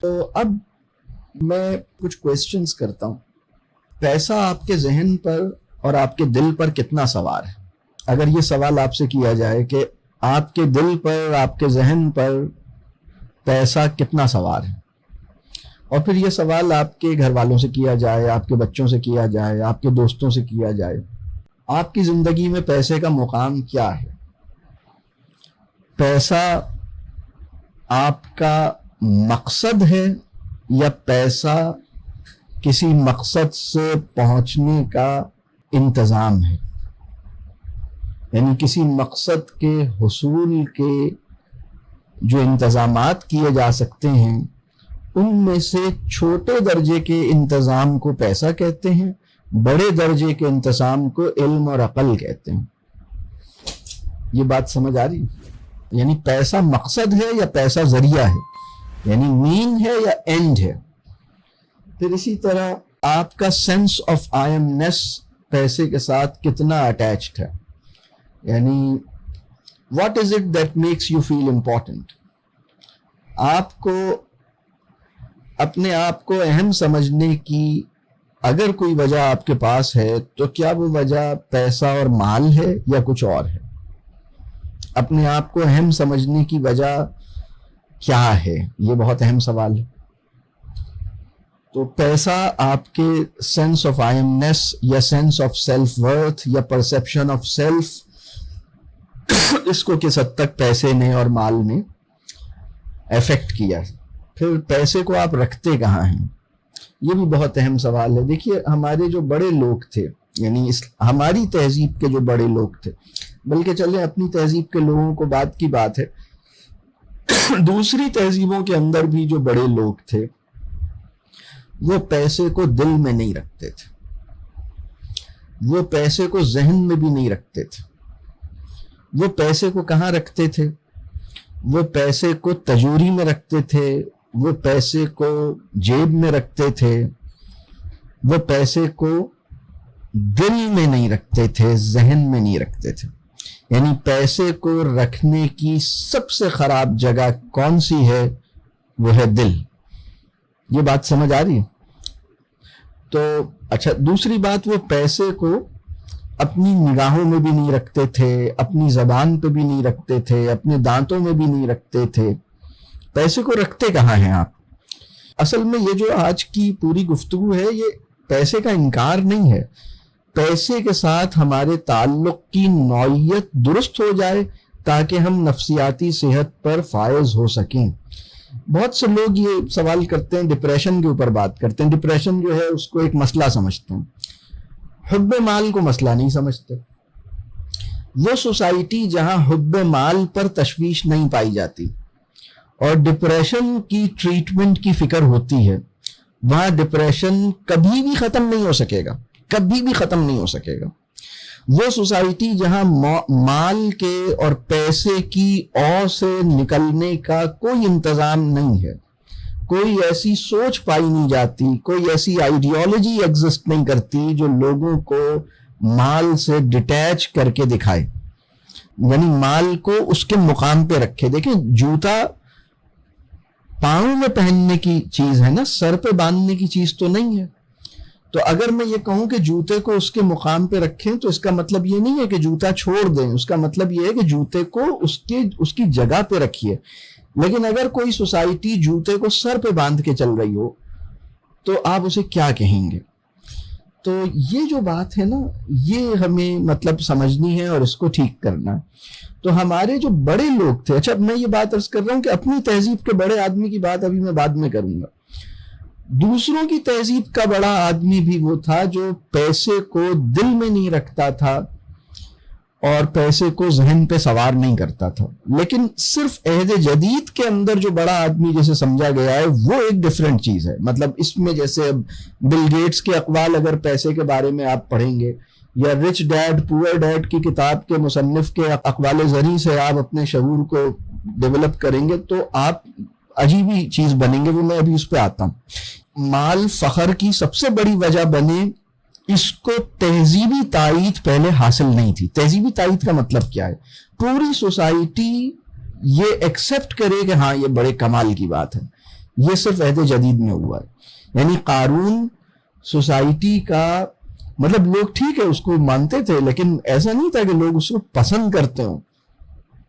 تو اب میں کچھ کویسچنز کرتا ہوں. پیسہ آپ کے ذہن پر اور آپ کے دل پر کتنا سوار ہے؟ اگر یہ سوال آپ سے کیا جائے کہ آپ کے دل پر، آپ کے ذہن پر پیسہ کتنا سوار ہے، اور پھر یہ سوال آپ کے گھر والوں سے کیا جائے، آپ کے بچوں سے کیا جائے، آپ کے دوستوں سے کیا جائے، آپ کی زندگی میں پیسے کا مقام کیا ہے؟ پیسہ آپ کا مقصد ہے یا پیسہ کسی مقصد سے پہنچنے کا انتظام ہے؟ یعنی کسی مقصد کے حصول کے جو انتظامات کیے جا سکتے ہیں ان میں سے چھوٹے درجے کے انتظام کو پیسہ کہتے ہیں، بڑے درجے کے انتظام کو علم اور عقل کہتے ہیں. یہ بات سمجھ آ رہی؟ یعنی پیسہ مقصد ہے یا پیسہ ذریعہ ہے، یعنی مین ہے یا اینڈ ہے. پھر اسی طرح آپ کا سینس آف آئی ایمنیس پیسے کے ساتھ کتنا اٹیچڈ ہے، یعنی what is it that makes you feel important. آپ کو اپنے آپ کو اہم سمجھنے کی اگر کوئی وجہ آپ کے پاس ہے تو کیا وہ وجہ پیسہ اور مال ہے یا کچھ اور ہے؟ اپنے آپ کو اہم سمجھنے کی وجہ کیا ہے؟ یہ بہت اہم سوال ہے. تو پیسہ آپ کے سینس آف آئی ایمنیس یا سینس آف سیلف ورتھ یا پرسیپشن آف سیلف، اس کو کس حد تک پیسے نے اور مال نے افیکٹ کیا. پھر پیسے کو آپ رکھتے کہاں ہیں؟ یہ بھی بہت اہم سوال ہے. دیکھیے، ہمارے جو بڑے لوگ تھے، یعنی ہماری تہذیب کے جو بڑے لوگ تھے، بلکہ چلیں اپنی تہذیب کے لوگوں کو بعد کی بات ہے، دوسری تہذیبوں کے اندر بھی جو بڑے لوگ تھے وہ پیسے کو دل میں نہیں رکھتے تھے، وہ پیسے کو ذہن میں بھی نہیں رکھتے تھے. وہ پیسے کو کہاں رکھتے تھے؟ وہ پیسے کو تجوری میں رکھتے تھے، وہ پیسے کو جیب میں رکھتے تھے، وہ پیسے کو دل میں نہیں رکھتے تھے، ذہن میں نہیں رکھتے تھے. یعنی پیسے کو رکھنے کی سب سے خراب جگہ کون سی ہے؟ وہ ہے دل. یہ بات سمجھ آ رہی ہے؟ تو اچھا، دوسری بات، وہ پیسے کو اپنی نگاہوں میں بھی نہیں رکھتے تھے، اپنی زبان پہ بھی نہیں رکھتے تھے، اپنے دانتوں میں بھی نہیں رکھتے تھے. پیسے کو رکھتے کہاں ہیں آپ؟ اصل میں یہ جو آج کی پوری گفتگو ہے یہ پیسے کا انکار نہیں ہے. پیسے کے ساتھ ہمارے تعلق کی نوعیت درست ہو جائے تاکہ ہم نفسیاتی صحت پر فائز ہو سکیں. بہت سے لوگ یہ سوال کرتے ہیں، ڈپریشن کے اوپر بات کرتے ہیں. ڈپریشن جو ہے اس کو ایک مسئلہ سمجھتے ہیں، حب مال کو مسئلہ نہیں سمجھتے. وہ سوسائٹی جہاں حب مال پر تشویش نہیں پائی جاتی اور ڈپریشن کی ٹریٹمنٹ کی فکر ہوتی ہے، وہاں ڈپریشن کبھی بھی ختم نہیں ہو سکے گا، کبھی بھی ختم نہیں ہو سکے گا. وہ سوسائٹی جہاں مال کے اور پیسے کی اوہ سے نکلنے کا کوئی انتظام نہیں ہے، کوئی ایسی سوچ پائی نہیں جاتی، کوئی ایسی آئیڈیالوجی ایگزسٹ نہیں کرتی جو لوگوں کو مال سے ڈیٹیچ کر کے دکھائے، یعنی مال کو اس کے مقام پہ رکھے. دیکھیں، جوتا پاؤں میں پہننے کی چیز ہے نا، سر پہ باندھنے کی چیز تو نہیں ہے. تو اگر میں یہ کہوں کہ جوتے کو اس کے مقام پہ رکھیں تو اس کا مطلب یہ نہیں ہے کہ جوتا چھوڑ دیں، اس کا مطلب یہ ہے کہ جوتے کو اس کی جگہ پہ رکھیے. لیکن اگر کوئی سوسائٹی جوتے کو سر پہ باندھ کے چل رہی ہو تو آپ اسے کیا کہیں گے؟ تو یہ جو بات ہے نا، یہ ہمیں مطلب سمجھنی ہے اور اس کو ٹھیک کرنا ہے. تو ہمارے جو بڑے لوگ تھے، اچھا میں یہ بات عرض کر رہا ہوں کہ اپنی تہذیب کے بڑے آدمی کی بات ابھی میں بعد میں کروں گا. دوسروں کی تہذیب کا بڑا آدمی بھی وہ تھا جو پیسے کو دل میں نہیں رکھتا تھا اور پیسے کو ذہن پہ سوار نہیں کرتا تھا. لیکن صرف عہد جدید کے اندر جو بڑا آدمی جیسے سمجھا گیا ہے وہ ایک ڈیفرنٹ چیز ہے. مطلب اس میں جیسے بل گیٹس کے اقوال اگر پیسے کے بارے میں آپ پڑھیں گے، یا رچ ڈیڈ پور ڈیڈ کی کتاب کے مصنف کے اقوال زرعی سے آپ اپنے شعور کو ڈیولپ کریں گے تو آپ عجیب ہی چیز بنیں گے. وہ میں ابھی اس پہ آتا ہوں. مال فخر کی سب سے بڑی وجہ بنے، اس کو تہذیبی تائید پہلے حاصل نہیں تھی. تہذیبی تائید کا مطلب کیا ہے؟ پوری سوسائٹی یہ ایکسپٹ کرے کہ ہاں یہ بڑے کمال کی بات ہے، یہ صرف عہد جدید میں ہوا ہے. یعنی قارون سوسائٹی کا مطلب لوگ ٹھیک ہے اس کو مانتے تھے لیکن ایسا نہیں تھا کہ لوگ اس کو پسند کرتے ہوں,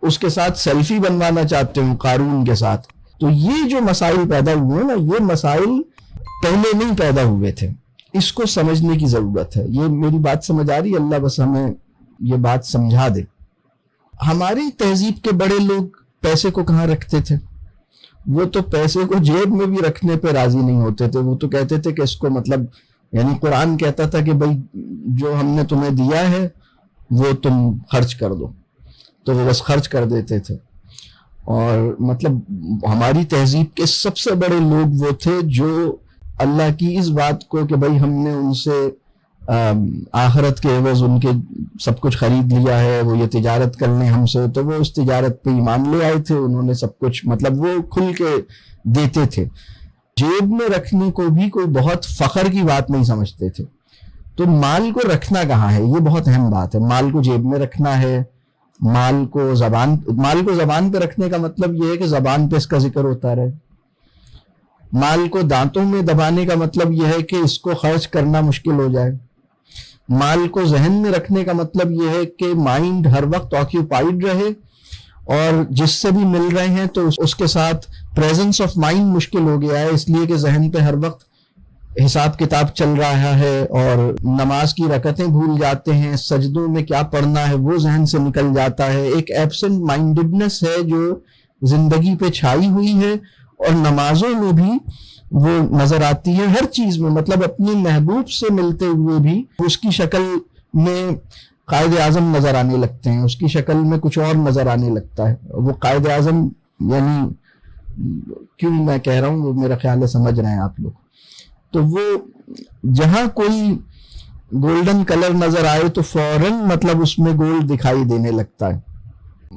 اس کے ساتھ سیلفی بنوانا چاہتے ہوں قارون کے ساتھ. تو یہ جو مسائل پیدا ہوئے نا, یہ مسائل پہلے نہیں پیدا ہوئے تھے. اس کو سمجھنے کی ضرورت ہے. یہ میری بات سمجھ آ رہی ہے؟ اللہ بس ہمیں یہ بات سمجھا دے. ہماری تہذیب کے بڑے لوگ پیسے کو کہاں رکھتے تھے؟ وہ تو پیسے کو جیب میں بھی رکھنے پہ راضی نہیں ہوتے تھے. وہ تو کہتے تھے کہ اس کو مطلب یعنی قرآن کہتا تھا کہ بھائی جو ہم نے تمہیں دیا ہے وہ تم خرچ کر دو, تو وہ بس خرچ کر دیتے تھے. اور مطلب ہماری تہذیب کے سب سے بڑے لوگ وہ تھے جو اللہ کی اس بات کو کہ بھائی ہم نے ان سے آخرت کے عوض ان کے سب کچھ خرید لیا ہے, وہ یہ تجارت کر لیں ہم سے, تو وہ اس تجارت پہ ایمان لے آئے تھے. انہوں نے سب کچھ مطلب وہ کھل کے دیتے تھے. جیب میں رکھنے کو بھی کوئی بہت فخر کی بات نہیں سمجھتے تھے. تو مال کو رکھنا کہاں ہے, یہ بہت اہم بات ہے. مال کو جیب میں رکھنا ہے, مال کو زبان پہ رکھنے کا مطلب یہ ہے کہ زبان پہ اس کا ذکر ہوتا رہے. مال کو دانتوں میں دبانے کا مطلب یہ ہے کہ اس کو خرچ کرنا مشکل ہو جائے. مال کو ذہن میں رکھنے کا مطلب یہ ہے کہ مائنڈ ہر وقت آکیوپائیڈ رہے, اور جس سے بھی مل رہے ہیں تو اس کے ساتھ پریزنس آف مائنڈ مشکل ہو گیا ہے, اس لیے کہ ذہن پہ ہر وقت حساب کتاب چل رہا ہے, اور نماز کی رکعتیں بھول جاتے ہیں, سجدوں میں کیا پڑھنا ہے وہ ذہن سے نکل جاتا ہے. ایک ایبسنٹ مائنڈڈنس ہے جو زندگی پہ چھائی ہوئی ہے, اور نمازوں میں بھی وہ نظر آتی ہے. ہر چیز میں مطلب اپنے محبوب سے ملتے ہوئے بھی اس کی شکل میں قائد اعظم نظر آنے لگتے ہیں, اس کی شکل میں کچھ اور نظر آنے لگتا ہے. وہ قائد اعظم یعنی کیوں میں کہہ رہا ہوں, وہ میرا خیال ہے سمجھ رہے ہیں آپ لوگ. تو وہ جہاں کوئی گولڈن کلر نظر آئے تو فوراً مطلب اس میں گولڈ دکھائی دینے لگتا ہے.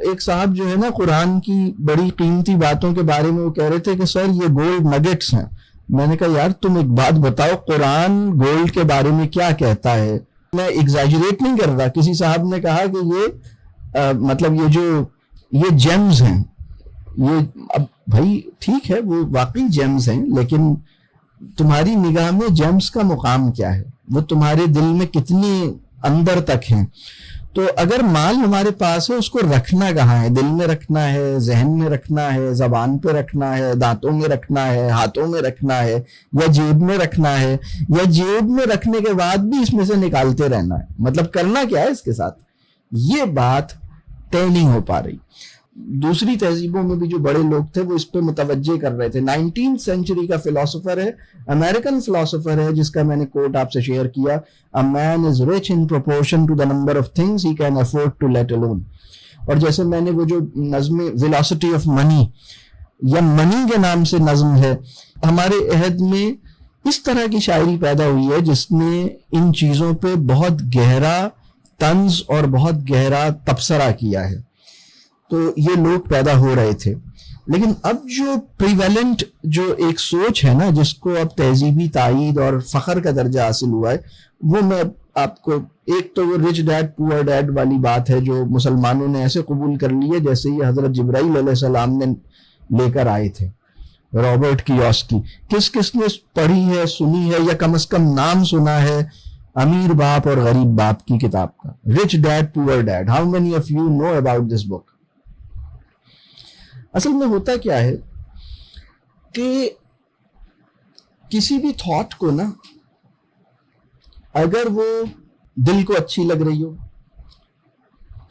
ایک صاحب جو ہے نا قرآن کی بڑی قیمتی باتوں کے بارے میں وہ کہہ رہے تھے کہ سر یہ گولڈ نگٹس ہیں. میں نے کہا یار تم ایک بات بتاؤ, قرآن گولڈ کے بارے میں کیا کہتا ہے؟ میں ایگزیجریٹ نہیں کر رہا. کسی صاحب نے کہا کہ یہ مطلب یہ جیمز ہیں. یہ اب بھائی ٹھیک ہے وہ واقعی جیمز ہیں, لیکن تمہاری نگاہ میں جیمز کا مقام کیا ہے؟ وہ تمہارے دل میں کتنی اندر تک ہیں؟ تو اگر مال ہمارے پاس ہے اس کو رکھنا کہاں ہے؟ دل میں رکھنا ہے, ذہن میں رکھنا ہے, زبان پہ رکھنا ہے, دانتوں میں رکھنا ہے, ہاتھوں میں رکھنا ہے, یا جیب میں رکھنا ہے, یا جیب میں رکھنے کے بعد بھی اس میں سے نکالتے رہنا ہے؟ مطلب کرنا کیا ہے اس کے ساتھ؟ یہ بات طے نہیں ہو پا رہی. دوسری تہذیبوں میں بھی جو بڑے لوگ تھے وہ اس پہ متوجہ کر رہے تھے. 19th سینچری کا فلاسفر ہے, امریکن فلاسفر ہے, جس کا میں نے کوٹ آپ سے شیئر کیا, A man is rich in proportion to the number of things he can afford to let alone. اور جیسے میں نے وہ جو نظم Velocity of Money یا منی کے نام سے نظم ہے, ہمارے عہد میں اس طرح کی شاعری پیدا ہوئی ہے جس نے ان چیزوں پہ بہت گہرا طنز اور بہت گہرا تبصرہ کیا ہے. تو یہ لوگ پیدا ہو رہے تھے. لیکن اب جو پریویلنٹ جو ایک سوچ ہے نا, جس کو اب تہذیبی تائید اور فخر کا درجہ حاصل ہوا ہے, وہ میں آپ کو ایک تو وہ رچ ڈیڈ پور ڈیڈ والی بات ہے جو مسلمانوں نے ایسے قبول کر لی ہے جیسے یہ حضرت جبرائیل علیہ السلام نے لے کر آئے تھے. رابرٹ کیوسکی کس نے پڑھی ہے, سنی ہے, یا کم از کم نام سنا ہے امیر باپ اور غریب باپ کی کتاب کا, rich dad poor dad. How many of you know about this book? اصل میں ہوتا کیا ہے کہ کسی بھی تھاٹ کو نا اگر وہ دل کو اچھی لگ رہی ہو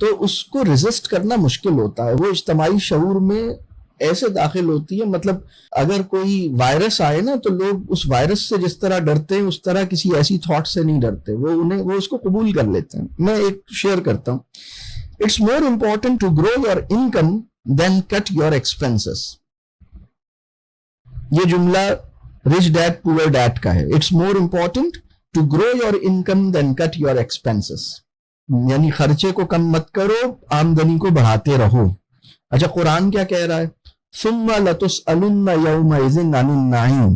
تو اس کو ریزسٹ کرنا مشکل ہوتا ہے. وہ اجتماعی شعور میں ایسے داخل ہوتی ہے. مطلب اگر کوئی وائرس آئے نا تو لوگ اس وائرس سے جس طرح ڈرتے ہیں اس طرح کسی ایسی تھاٹ سے نہیں ڈرتے, وہ اس کو قبول کر لیتے ہیں. میں ایک شیئر کرتا ہوں. It's more important to grow your income then cut your expenses. یہ جملہ rich dad poor dad کا ہے. It's more important to grow your income than cut your expenses. یعنی خرچے کو کم مت کرو, آمدنی کو بڑھاتے رہو. اچھا قرآن کیا کہہ رہا ہے؟ ثم لتسألن یومئذ عن النعیم.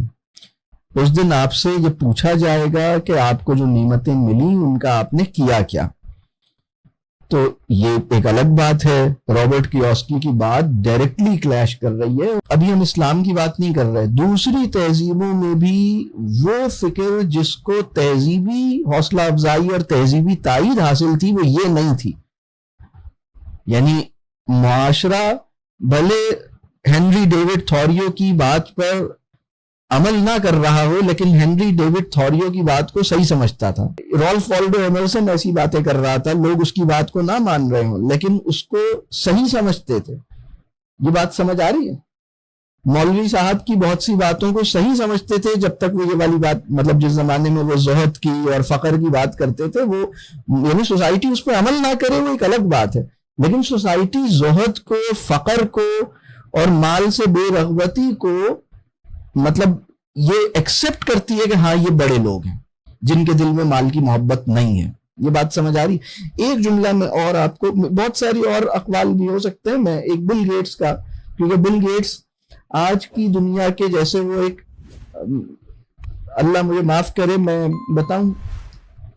اس دن آپ سے یہ پوچھا جائے گا کہ آپ کو جو نعمتیں ملی ان کا آپ نے کیا کیا. تو یہ ایک الگ بات ہے. رابرٹ کیوسکی کی بات ڈائریکٹلی کلیش کر رہی ہے. ابھی ہم اسلام کی بات نہیں کر رہے. دوسری تہذیبوں میں بھی وہ فکر جس کو تہذیبی حوصلہ افزائی اور تہذیبی تائید حاصل تھی وہ یہ نہیں تھی. یعنی معاشرہ بھلے ہنری ڈیوڈ تھوریو کی بات پر عمل نہ کر رہا ہو لیکن ہنری ڈیوڈ تھوریو کی بات کو صحیح سمجھتا تھا. رالف والڈو ایمرسن ایسی باتیں کر رہا تھا, لوگ اس کی بات کو نہ مان رہے ہوں لیکن اس کو صحیح سمجھتے تھے. یہ بات سمجھ آ رہی ہے؟ مولوی صاحب کی بہت سی باتوں کو صحیح سمجھتے تھے جب تک وہ یہ والی بات, مطلب جس زمانے میں وہ زہد کی اور فقر کی بات کرتے تھے, وہ یعنی سوسائٹی اس پہ عمل نہ کرے وہ ایک الگ بات ہے, لیکن سوسائٹی زہد کو, فقر کو اور مال سے بے رغبتی کو مطلب یہ ایکسپٹ کرتی ہے کہ ہاں یہ بڑے لوگ ہیں جن کے دل میں مال کی محبت نہیں ہے. یہ بات سمجھ آ رہی؟ ایک جملہ میں اور آپ کو, بہت ساری اور اقوال بھی ہو سکتے ہیں, میں ایک بل گیٹس کا, کیونکہ بل گیٹس آج کی دنیا کے جیسے وہ ایک, اللہ مجھے معاف کرے میں بتاؤں,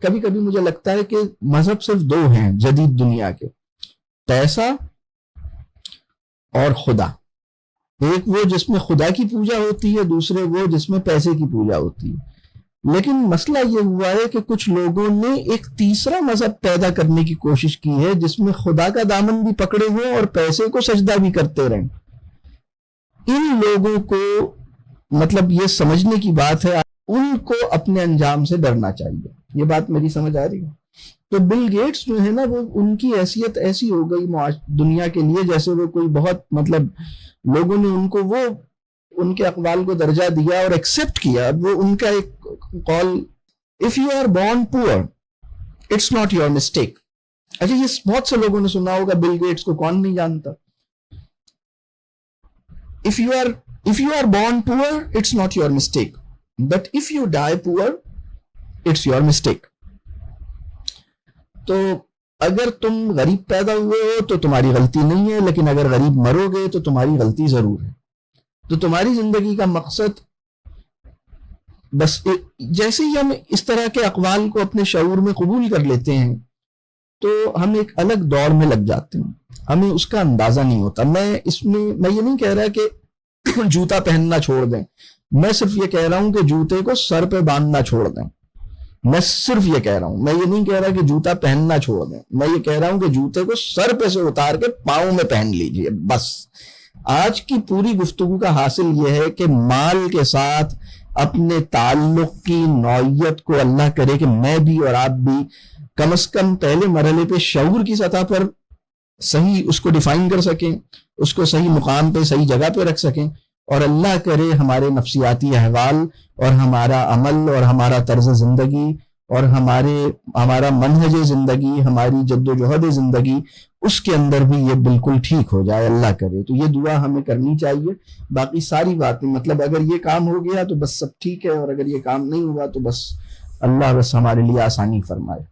کبھی کبھی مجھے لگتا ہے کہ مذہب صرف دو ہیں جدید دنیا کے, پیسہ اور خدا. ایک وہ جس میں خدا کی پوجا ہوتی ہے, دوسرے وہ جس میں پیسے کی پوجا ہوتی ہے. لیکن مسئلہ یہ ہوا ہے کہ کچھ لوگوں نے ایک تیسرا مذہب پیدا کرنے کی کوشش کی ہے جس میں خدا کا دامن بھی پکڑے ہوئے اور پیسے کو سجدہ بھی کرتے رہیں. ان لوگوں کو مطلب یہ سمجھنے کی بات ہے, ان کو اپنے انجام سے ڈرنا چاہیے. یہ بات میری سمجھ آ رہی ہے؟ تو بل گیٹس جو ہے نا, وہ ان کی حیثیت ایسی ہو گئی دنیا کے لیے جیسے وہ کوئی بہت, مطلب لوگوں نے ان کو وہ ان کے اقوال کو درجہ دیا اور ایکسپٹ کیا. وہ ان کا ایک قول, if you are born poor it's not your mistake. اچھا, یہ بہت سے لوگوں نے سنا ہوگا, بل گیٹس کو کون نہیں جانتا. if you are born poor it's not your mistake, but if you die poor it's your mistake. تو اگر تم غریب پیدا ہوئے ہو تو تمہاری غلطی نہیں ہے, لیکن اگر غریب مرو گے تو تمہاری غلطی ضرور ہے. تو تمہاری زندگی کا مقصد بس, جیسے ہی ہم اس طرح کے اقوال کو اپنے شعور میں قبول کر لیتے ہیں تو ہم ایک الگ دور میں لگ جاتے ہیں, ہمیں اس کا اندازہ نہیں ہوتا. میں یہ نہیں کہہ رہا کہ جوتا پہننا چھوڑ دیں, میں صرف یہ کہہ رہا ہوں کہ جوتے کو سر پہ باندھنا چھوڑ دیں. میں صرف یہ کہہ رہا ہوں, میں یہ نہیں کہہ رہا کہ جوتا پہننا چھوڑ دیں, میں یہ کہہ رہا ہوں کہ جوتے کو سر پہ سے اتار کے پاؤں میں پہن لیجئے بس. آج کی پوری گفتگو کا حاصل یہ ہے کہ مال کے ساتھ اپنے تعلق کی نوعیت کو اللہ کرے کہ میں بھی اور آپ بھی کم از کم پہلے مرحلے پہ شعور کی سطح پر صحیح اس کو ڈیفائن کر سکیں, اس کو صحیح مقام پہ صحیح جگہ پہ رکھ سکیں, اور اللہ کرے ہمارے نفسیاتی احوال اور ہمارا عمل اور ہمارا طرز زندگی اور ہمارا منہج زندگی, ہماری جد و جہد زندگی, اس کے اندر بھی یہ بالکل ٹھیک ہو جائے, اللہ کرے. تو یہ دعا ہمیں کرنی چاہیے. باقی ساری باتیں, مطلب اگر یہ کام ہو گیا تو بس سب ٹھیک ہے, اور اگر یہ کام نہیں ہوا تو بس اللہ بس ہمارے لیے آسانی فرمائے.